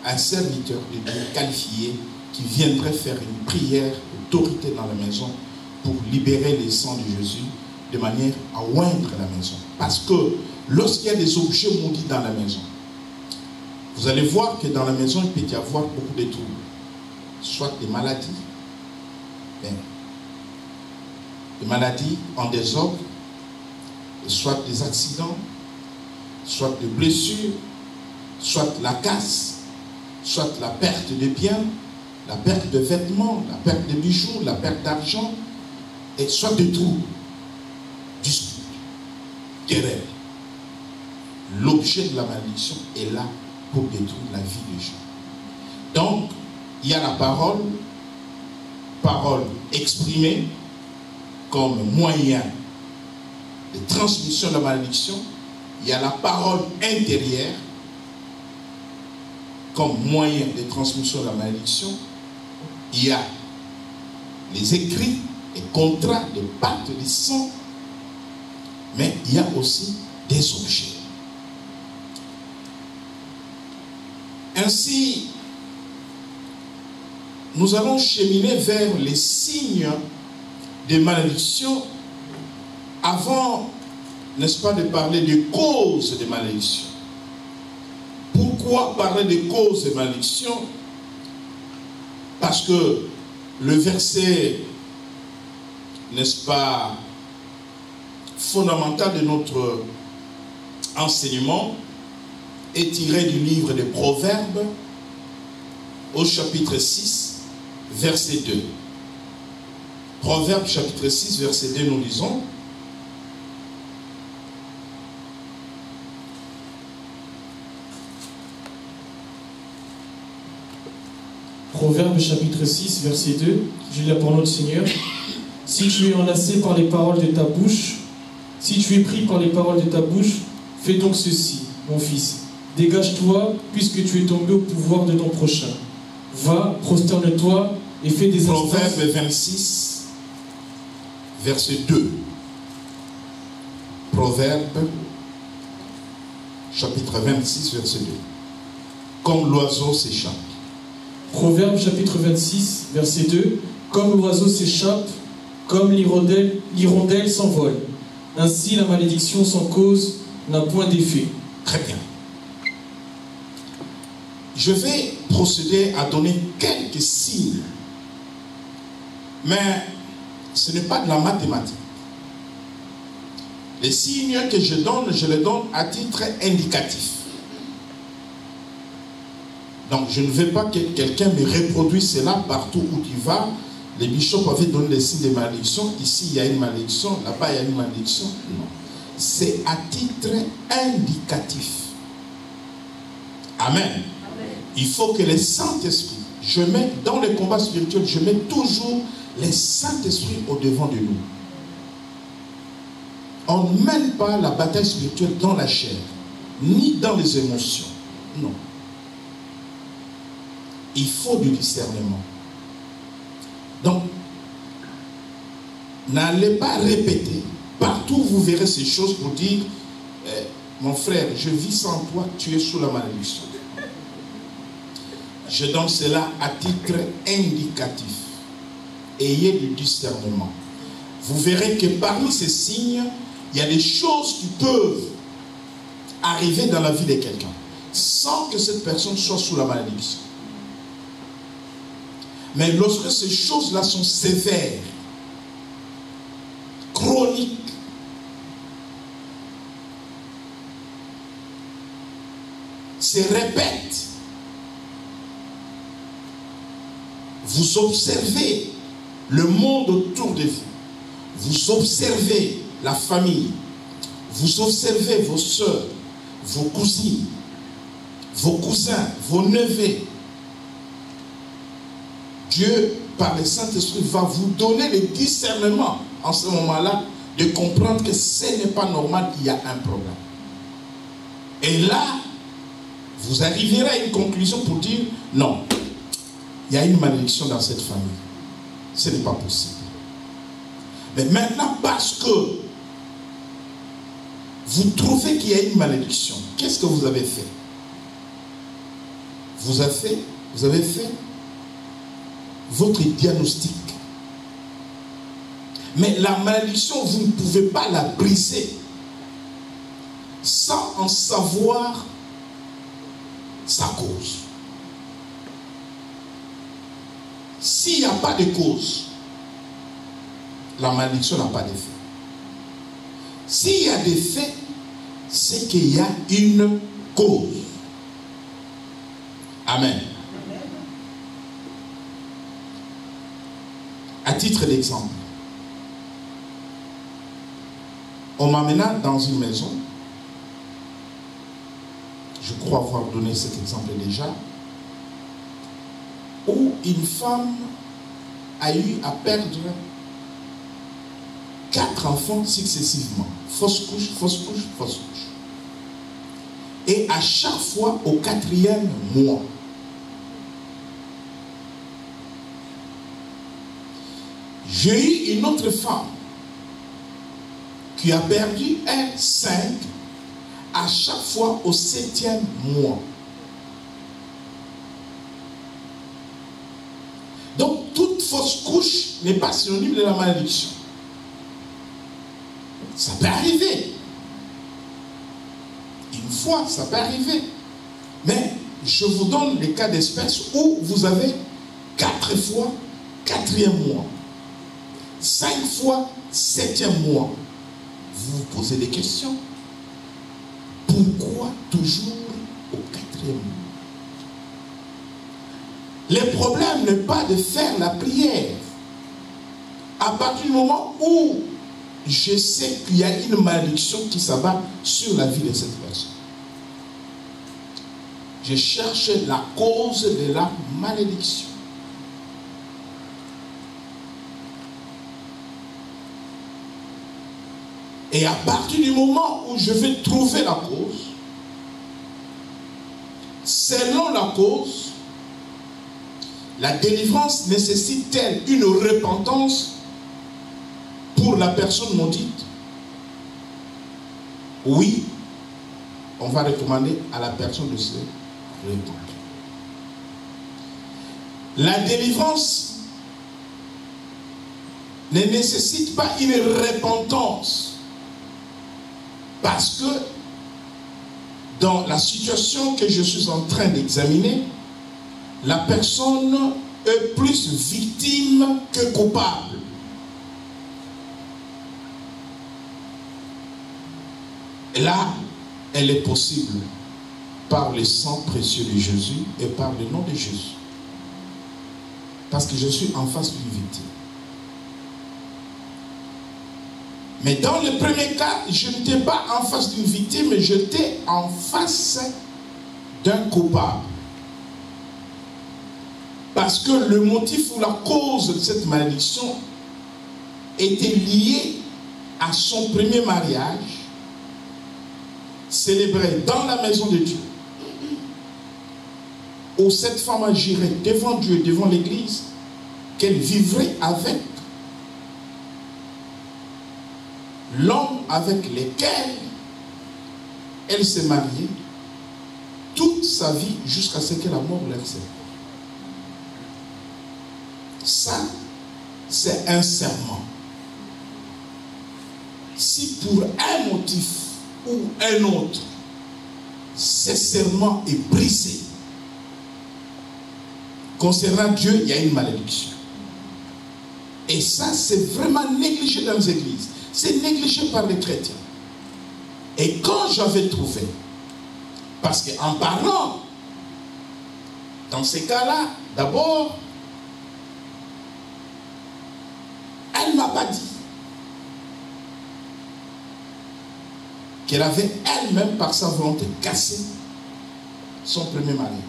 Un serviteur de Dieu qualifié qui viendrait faire une prière d'autorité dans la maison pour libérer les sangs de Jésus de manière à oindre la maison. Parce que lorsqu'il y a des objets maudits dans la maison, vous allez voir que dans la maison, il peut y avoir beaucoup de troubles. Soit des maladies, des maladies en désordre, soit des accidents, soit des blessures, soit la casse, soit la perte de biens, la perte de vêtements, la perte de bijoux, la perte d'argent, et soit des troubles, disputes, querelles. L'objet de la malédiction est là pour détruire la vie des gens. Donc, il y a la parole exprimée comme moyen de transmission de la malédiction. Il y a la parole intérieure comme moyen de transmission de la malédiction. Il y a les écrits, les contrats, les pactes, les sangs, mais il y a aussi des objets. Ainsi, nous allons cheminer vers les signes de malédiction avant, n'est-ce pas, de parler des causes de malédiction. Pourquoi parler des causes de malédiction? Parce que le verset, n'est-ce pas, fondamental de notre enseignement est tiré du livre des Proverbes au chapitre 6, verset 2. Proverbes chapitre 6, verset 2, nous lisons: Proverbes chapitre 6, verset 2, je lis la parole du Seigneur. Si tu es enlacé par les paroles de ta bouche, si tu es pris par les paroles de ta bouche, fais donc ceci, mon fils. Dégage-toi, puisque tu es tombé au pouvoir de ton prochain. Va, prosterne-toi et fais des instances. Proverbe 26, verset 2. Proverbe, chapitre 26, verset 2. Comme l'oiseau s'échappe. Proverbe, chapitre 26, verset 2. Comme l'oiseau s'échappe, comme l'hirondelle s'envole. Ainsi, la malédiction sans cause n'a point d'effet. Très bien. Je vais procéder à donner quelques signes. Mais ce n'est pas de la mathématique. Les signes que je les donne à titre indicatif. Donc je ne veux pas que quelqu'un me reproduise cela partout où tu vas. Les bishops avaient donné des signes de malédiction. Ici, il y a une malédiction. Là-bas, il y a une malédiction. Non. C'est à titre indicatif. Amen. Il faut que les Saint-Esprit, je mets dans les combats spirituels, je mets toujours les Saint-Esprit au devant de nous. On ne mène pas la bataille spirituelle dans la chair, ni dans les émotions. Non. il faut du discernement. Donc, n'allez pas répéter. Partout, vous verrez ces choses pour dire, mon frère, je vis sans toi, tu es sous la malédiction. Je donne cela à titre indicatif. Ayez du discernement. Vous verrez que parmi ces signes, il y a des choses qui peuvent arriver dans la vie de quelqu'un sans que cette personne soit sous la malédiction. Mais lorsque ces choses-là sont sévères, chroniques, se répètent, vous observez le monde autour de vous, vous observez la famille, vous observez vos soeurs, vos cousines, vos cousins, vos neveux. Dieu, par le Saint-Esprit, va vous donner le discernement en ce moment-là de comprendre que ce n'est pas normal, qu'il y a un problème. Et là, vous arriverez à une conclusion pour dire non, il y a une malédiction dans cette famille. Ce n'est pas possible. Mais maintenant, parce que vous trouvez qu'il y a une malédiction, qu'est-ce que vous avez fait? Vous avez fait votre diagnostic. Mais la malédiction, vous ne pouvez pas la briser sans en savoir sa cause. S'il n'y a pas de cause, la malédiction n'a pas d'effet. S'il y a des faits, c'est qu'il y a une cause. Amen. À titre d'exemple, on m'amena dans une maison, je crois avoir donné cet exemple déjà, où une femme a eu à perdre 4 enfants successivement. Fausse couche, fausse couche, fausse couche. Et à chaque fois, au 4e mois, j'ai eu une autre femme qui a perdu 5 à chaque fois au 7e mois. Donc, toute fausse couche n'est pas synonyme de la malédiction. Ça peut arriver. Une fois, ça peut arriver. Mais je vous donne les cas d'espèce où vous avez 4 fois 4e mois. 5 fois 7e mois. Vous vous posez des questions. Pourquoi toujours au 4e mois? Le problème n'est pas de faire la prière. À partir du moment où je sais qu'il y a une malédiction qui s'abat sur la vie de cette personne, je cherche la cause de la malédiction. Et à partir du moment où je vais trouver la cause, selon la cause, la délivrance nécessite-t-elle une repentance pour la personne maudite? Oui, on va recommander à la personne de se répandre. La délivrance ne nécessite pas une repentance, parce que dans la situation que je suis en train d'examiner, la personne est plus victime que coupable. Et là, elle est possible par le sang précieux de Jésus et par le nom de Jésus. Parce que je suis en face d'une victime. Mais dans le premier cas, je n'étais pas en face d'une victime, mais j'étais en face d'un coupable. Parce que le motif ou la cause de cette malédiction était lié à son premier mariage, célébré dans la maison de Dieu, où cette femme agirait devant Dieu, devant l'Église, qu'elle vivrait avec l'homme avec lequel elle s'est mariée toute sa vie jusqu'à ce que la mort leur sépare. Ça, c'est un serment. Si pour un motif ou un autre, ce serment est brisé, concernant Dieu, il y a une malédiction. Et ça, c'est vraiment négligé dans les églises. C'est négligé par les chrétiens. Et quand j'avais trouvé, parce qu'en parlant, dans ces cas-là, d'abord, elle ne m'a pas dit qu'elle avait elle-même, par sa volonté, cassé son premier mariage.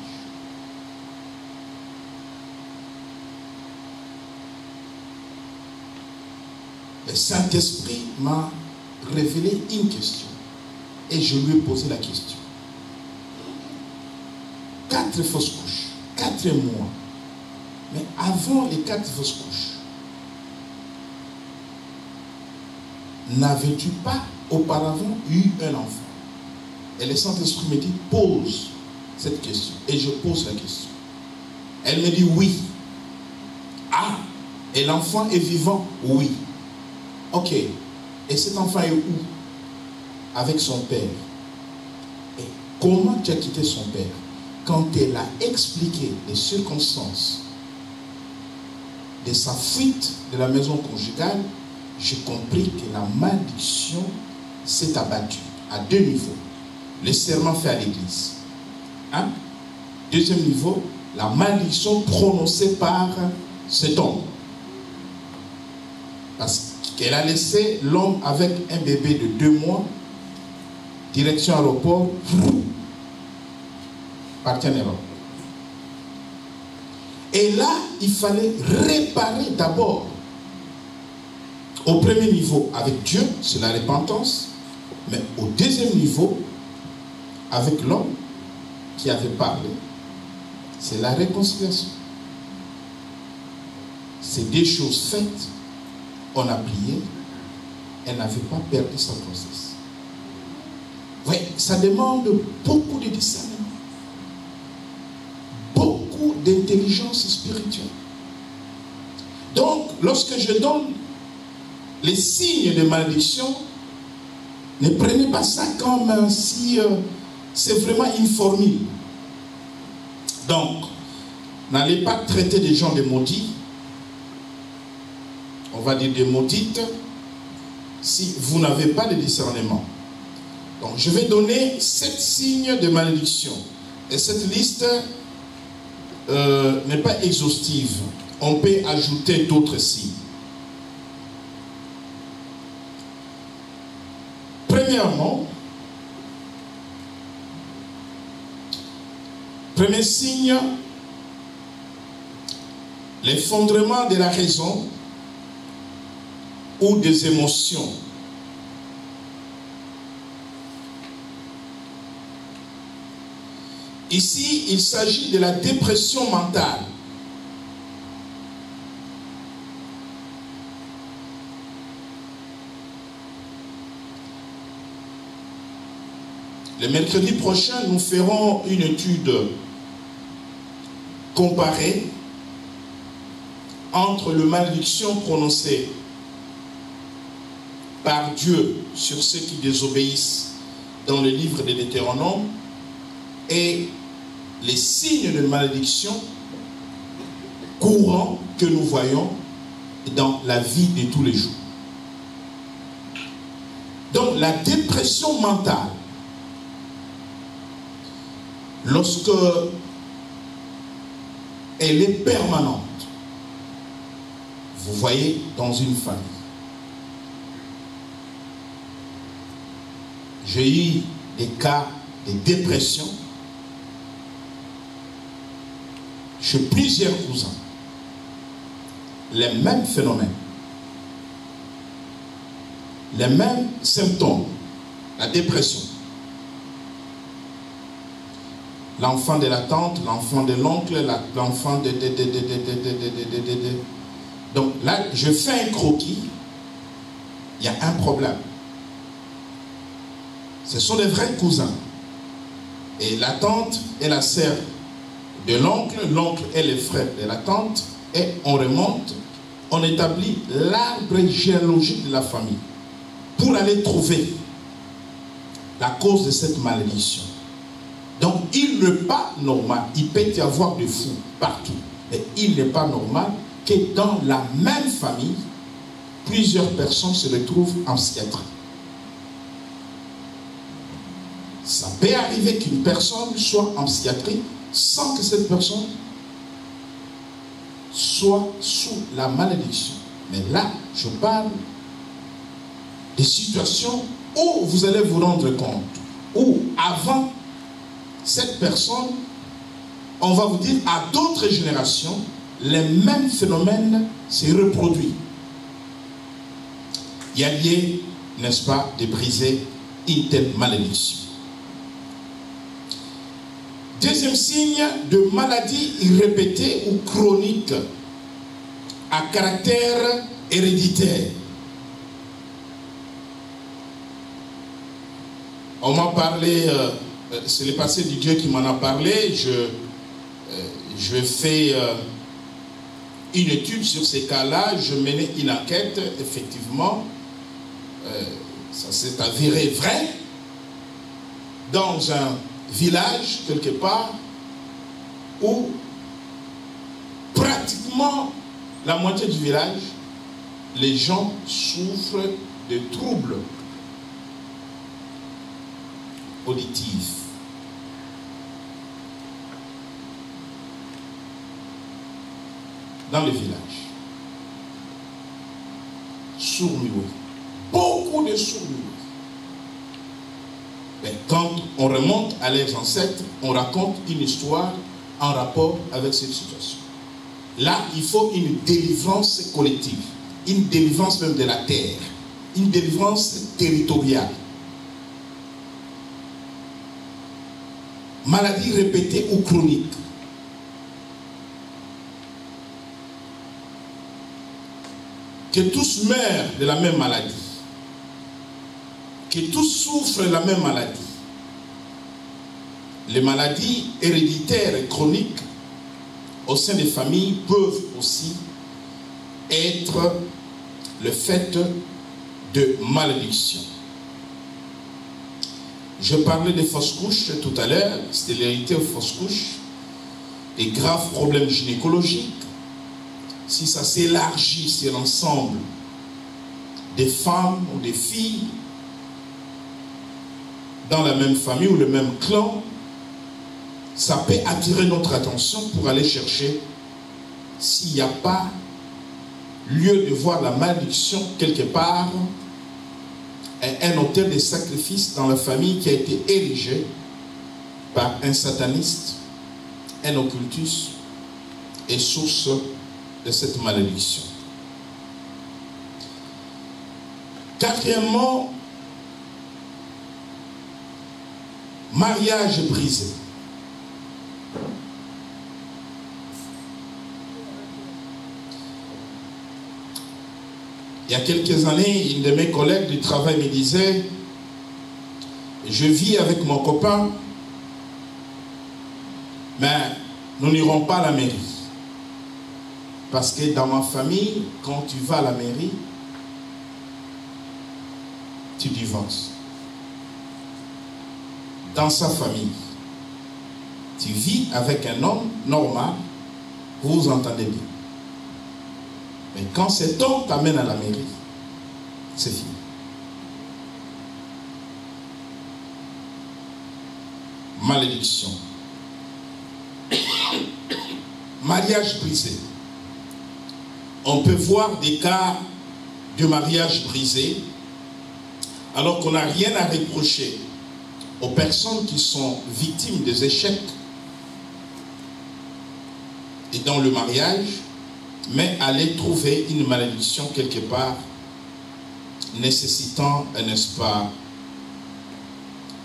Le Saint-Esprit m'a révélé une question. Et je lui ai posé la question. 4 fausses couches, 4 mois. Mais avant les 4 fausses couches, n'avais-tu pas auparavant eu un enfant? Et le Saint-Esprit me dit, pose cette question. Et je pose la question. Elle me dit oui. Ah, et l'enfant est vivant? Oui. Ok. Et cet enfant est où? Avec son père. Et comment tu as quitté son père? Quand elle a expliqué les circonstances de sa fuite de la maison conjugale, j'ai compris que la malédiction s'est abattue à 2 niveaux. Le serment fait à l'église. Hein? Deuxième niveau, la malédiction prononcée par cet homme. Parce qu'elle a laissé l'homme avec un bébé de 2 mois, direction aéroport, parti en Europe. Et là, il fallait réparer d'abord. Au premier niveau, avec Dieu, c'est la repentance. Mais au deuxième niveau, avec l'homme qui avait parlé, c'est la réconciliation. C'est des choses faites, on a plié, elle n'avait pas perdu sa grossesse. Oui, ça demande beaucoup de discernement, beaucoup d'intelligence spirituelle. Donc, lorsque je donne les signes de malédiction, ne prenez pas ça comme si c'est vraiment une formule. Donc, n'allez pas traiter des gens de maudits, on va dire des maudites, si vous n'avez pas de discernement. Donc, je vais donner 7 signes de malédiction. Et cette liste n'est pas exhaustive. On peut ajouter d'autres signes. Premièrement, premier signe, l'effondrement de la raison ou des émotions. Ici, il s'agit de la dépression mentale. Le mercredi prochain, nous ferons une étude comparée entre la malédiction prononcée par Dieu sur ceux qui désobéissent dans le livre de Deutéronome et les signes de malédiction courants que nous voyons dans la vie de tous les jours. Donc la dépression mentale, lorsque elle est permanente, vous voyez dans une famille. J'ai eu des cas de dépression chez plusieurs cousins. Les mêmes phénomènes, les mêmes symptômes, la dépression. l'enfant de la tante, l'enfant de l'oncle, l'enfant de... Donc là, je fais un croquis, il y a un problème. Ce sont des vrais cousins. Et la tante est la sœur de l'oncle, l'oncle est le frère de la tante, et on remonte, on établit l'arbre généalogique de la famille pour aller trouver la cause de cette malédiction. Donc il n'est pas normal, il peut y avoir des fous partout, mais il n'est pas normal que dans la même famille, plusieurs personnes se retrouvent en psychiatrie. Ça peut arriver qu'une personne soit en psychiatrie sans que cette personne soit sous la malédiction. Mais là, je parle des situations où vous allez vous rendre compte, où avant cette personne, on va vous dire à d'autres générations, les mêmes phénomènes se reproduisent. Il y a lieu, n'est-ce pas, de briser une telle malédiction. Deuxième signe de maladie répétée ou chronique à caractère héréditaire. On m'a parlé, c'est le passé du Dieu qui m'en a parlé, je fais une étude sur ces cas-là, je menais une enquête, effectivement, ça s'est avéré vrai, dans un village, quelque part, où pratiquement la moitié du village, les gens souffrent de troubles auditifs. Dans le village. Sourds-muets. Beaucoup de sourds-muets. Mais quand on remonte à leurs ancêtres, on raconte une histoire en rapport avec cette situation. Là, il faut une délivrance collective, une délivrance même de la terre, une délivrance territoriale. Maladie répétée ou chronique. Que tous meurent de la même maladie. Que tous souffrent de la même maladie. Les maladies héréditaires et chroniques au sein des familles peuvent aussi être le fait de malédiction. Je parlais des fausses couches tout à l'heure, c'était l'hérédité aux fausses couches, des graves problèmes gynécologiques. Si ça s'élargit sur l'ensemble des femmes ou des filles dans la même famille ou le même clan, ça peut attirer notre attention pour aller chercher s'il n'y a pas lieu de voir la malédiction quelque part, un autel de sacrifice dans la famille qui a été érigé par un sataniste, un occultus et source de cette malédiction. Quatrièmement, mariage brisé. Il y a quelques années, une de mes collègues du travail me disait, je vis avec mon copain, mais nous n'irons pas à la mairie. Parce que dans ma famille, quand tu vas à la mairie, tu divorces. Dans sa famille, tu vis avec un homme normal, vous vous entendez bien. Mais quand cet homme t'amène à la mairie, c'est fini. Malédiction. Mariage brisé. On peut voir des cas de mariage brisé alors qu'on n'a rien à reprocher aux personnes qui sont victimes des échecs et dans le mariage, mais aller trouver une malédiction quelque part nécessitant, n'est-ce pas,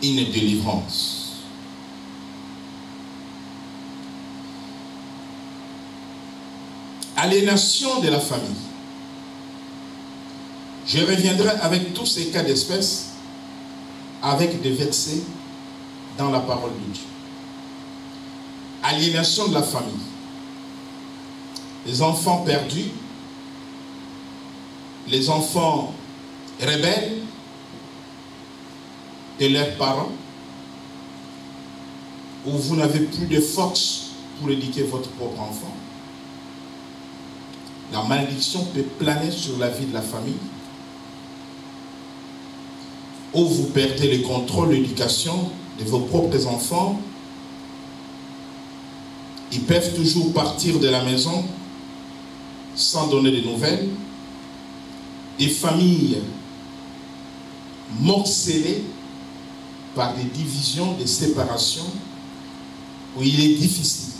une délivrance. aliénation de la famille. Je reviendrai avec tous ces cas d'espèce, avec des versets dans la parole de Dieu. Aliénation de la famille. Les enfants perdus, les enfants rebelles de leurs parents, où vous n'avez plus de force pour éduquer votre propre enfant. La malédiction peut planer sur la vie de la famille, où vous perdez le contrôle de l'éducation de vos propres enfants. Ils peuvent toujours partir de la maison sans donner de nouvelles. Des familles morcelées par des divisions, des séparations, où il est difficile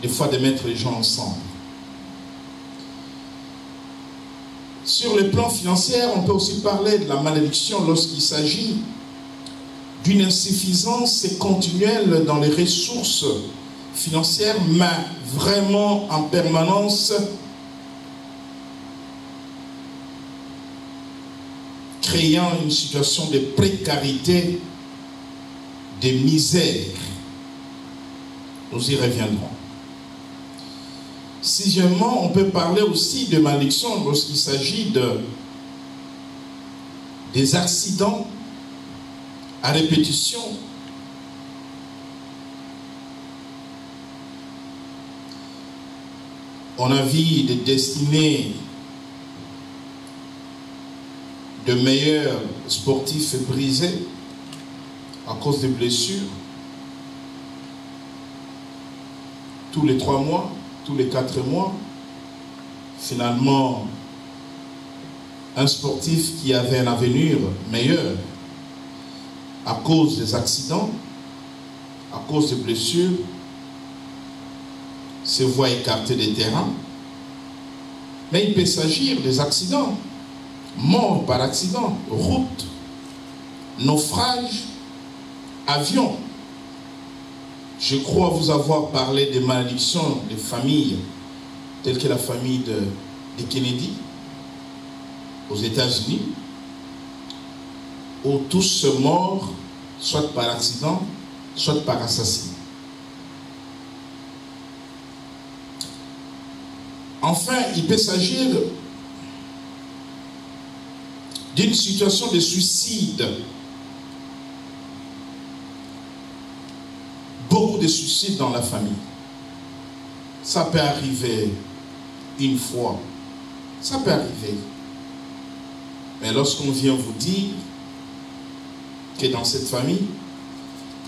des fois de mettre les gens ensemble. Sur le plan financier, on peut aussi parler de la malédiction lorsqu'il s'agit d'une insuffisance continuelle dans les ressources financières, mais vraiment en permanence, créant une situation de précarité, de misère. Nous y reviendrons. Sixièmement, on peut parler aussi de malédiction lorsqu'il s'agit des accidents à répétition. On a vu des destinées de meilleurs sportifs brisés à cause des blessures. Tous les 3 mois, tous les 4 mois, finalement, un sportif qui avait un avenir meilleur, à cause des accidents, à cause des blessures, se voit écarté des terrains. Mais il peut s'agir des accidents, morts par accident, route, naufrage, avion. Je crois vous avoir parlé des malédictions des familles, telles que la famille de Kennedy, aux États-Unis, où tous sont morts, soit par accident, soit par assassinat. Enfin, il peut s'agir d'une situation de suicide. Beaucoup de suicides dans la famille. Ça peut arriver une fois. Ça peut arriver. Mais lorsqu'on vient vous dire que dans cette famille,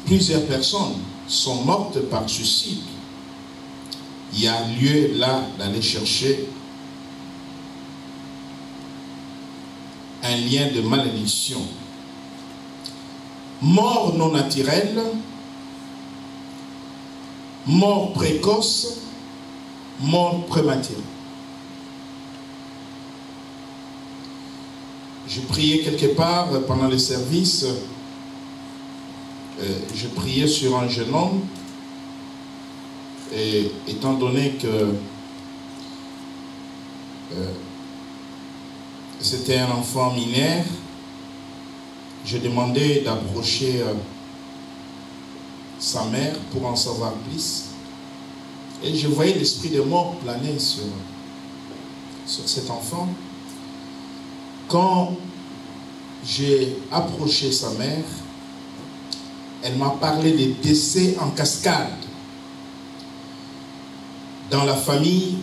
plusieurs personnes sont mortes par suicide, il y a lieu là d'aller chercher un lien de malédiction. Mort non naturelle, mort précoce, mort prématurée. Je priais quelque part pendant les services, je priais sur un jeune homme, et étant donné que c'était un enfant mineur, je demandais d'approcher sa mère pour en savoir plus. Et je voyais l'esprit de mort planer sur cet enfant. Quand j'ai approché sa mère, elle m'a parlé des décès en cascade dans la famille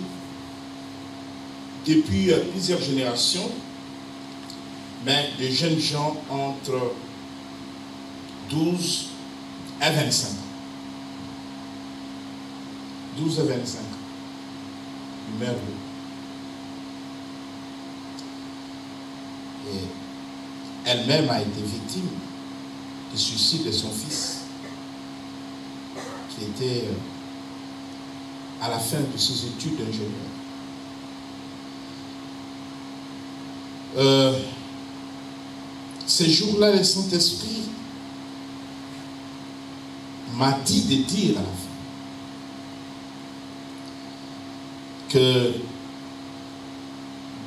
depuis plusieurs générations, mais de jeunes gens entre 12 à 25 ans. 12 à 25 ans. Une mère. Et elle-même a été victime du suicide de son fils, qui était à la fin de ses études d'ingénieur. Ces jours-là, le Saint-Esprit m'a dit de dire à la fin que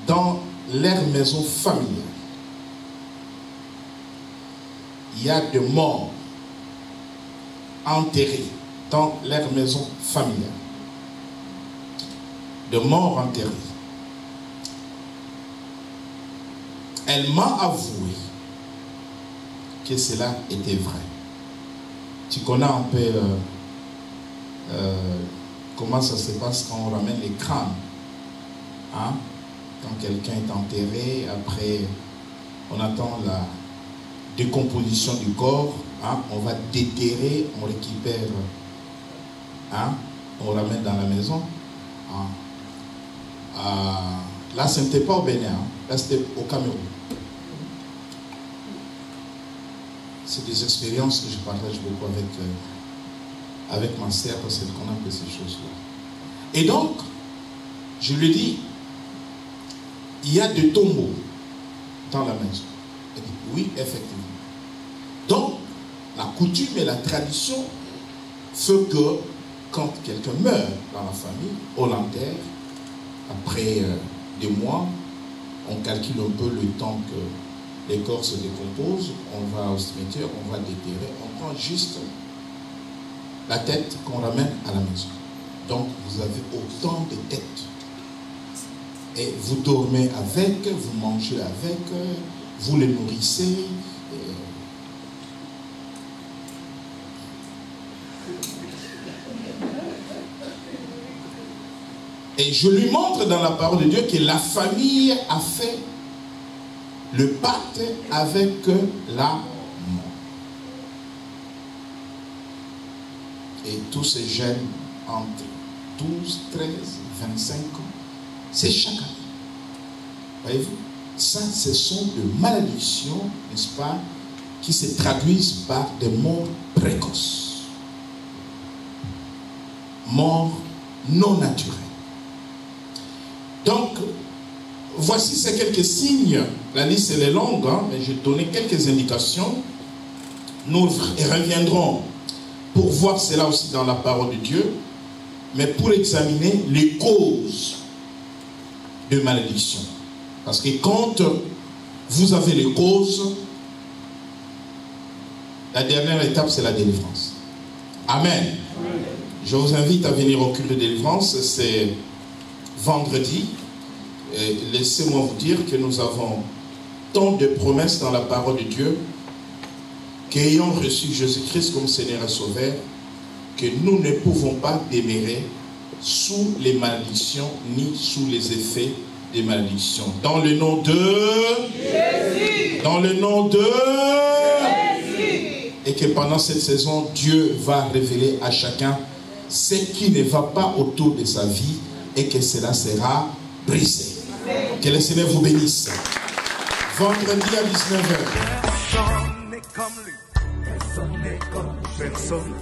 dans leur maison familiale, il y a des morts enterrés dans leur maison familiale. De morts enterrés. Elle m'a avoué que cela était vrai. Tu connais un peu comment ça se passe quand on ramène les crânes. Hein? Quand quelqu'un est enterré, après on attend la décomposition du corps, hein? On va déterrer, on récupère, hein? On ramène dans la maison. Hein? Là, ce n'était pas au Bénin, hein? Là c'était au Cameroun. C'est des expériences que je partage beaucoup avec ma sœur parce qu'elle connaît un peu ces choses-là. Et donc, je lui dis, il y a des tombeaux dans la maison. Elle dit, oui, effectivement. Donc, la coutume et la tradition fait que quand quelqu'un meurt dans la famille, on l'enterre. Après des mois, on calcule un peu le temps que les corps se décomposent, on va au cimetière, on va déterrer, on prend juste la tête qu'on ramène à la maison. Donc vous avez autant de têtes. Et vous dormez avec, vous mangez avec, vous les nourrissez. Et je lui montre dans la parole de Dieu que la famille a fait le pacte avec la mort. Et tous ces jeunes entre 12, 13, 25 ans, c'est chaque année. Voyez-vous, ça, ce sont des malédictions, n'est-ce pas, qui se traduisent par des morts précoces. Morts non naturelles. Donc, voici ces quelques signes. La liste elle est longue, hein, mais j'ai donné quelques indications. Nous reviendrons pour voir cela aussi dans la parole de Dieu, mais pour examiner les causes de malédiction. Parce que quand vous avez les causes, la dernière étape, c'est la délivrance. Amen. Amen. Je vous invite à venir au culte de délivrance. C'est vendredi. Et laissez-moi vous dire que nous avons tant de promesses dans la parole de Dieu qu'ayant reçu Jésus-Christ comme Seigneur et Sauveur, que nous ne pouvons pas demeurer sous les malédictions ni sous les effets des malédictions. Dans le nom de Jésus. Dans le nom de Jésus. Et que pendant cette saison, Dieu va révéler à chacun ce qui ne va pas autour de sa vie et que cela sera brisé. Que le Seigneur vous bénisse. Vendredi à 19h. Personne n'est comme lui. Personne n'est comme personne.